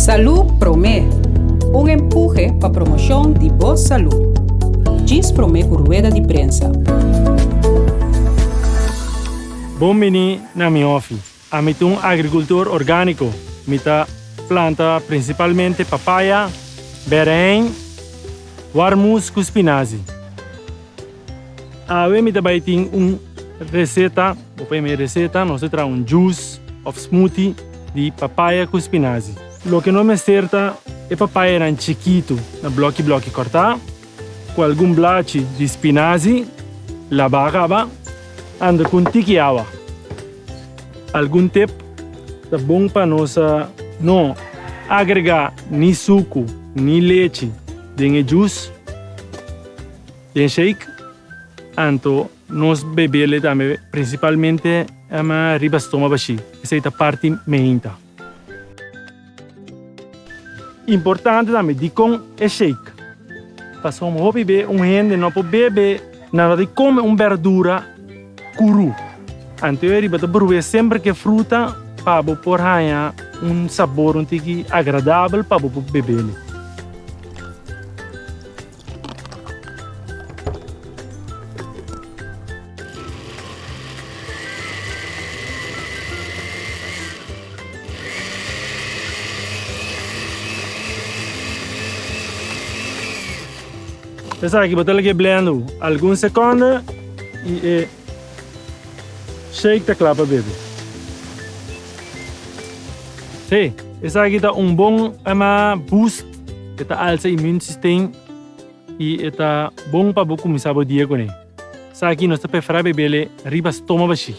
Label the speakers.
Speaker 1: Salud Promé, un empuje para promoción de boa salud. Diz Promé por rueda de prensa.
Speaker 2: Bom mini na mi office. Amito um agricultor orgânico. Mita planta principalmente papaya, beren, warmus com spinazi. Ave mita baiting receita, minha receita, nós temos juice of smoothie de papaya com spinazi. Lo que não me certa é papaya era chiquito, na bloque cortar, com algum blache de spinazi, lavar, anda com tiquiawa. Algum tempo tá bom para nós não agregar nem suco, nem leite, nem juice, nem shake, então nós bebemos também, principalmente a ribastoma baixi, essa é a parte meinta. Importante também de com é shake. Passamos a beber gente não pode beber nada de comer verdura cru. Então eu riba de sempre que fruta para por ganhar sabor agradável para beber. Essa aqui botar aqui blendo alguns segundos e shake tá claro para beber. Sim, essa aqui dá bom boost, está alça o immune system e está bom para começar o dia com ele. Essa aqui nós está para beber riba estômago baixo.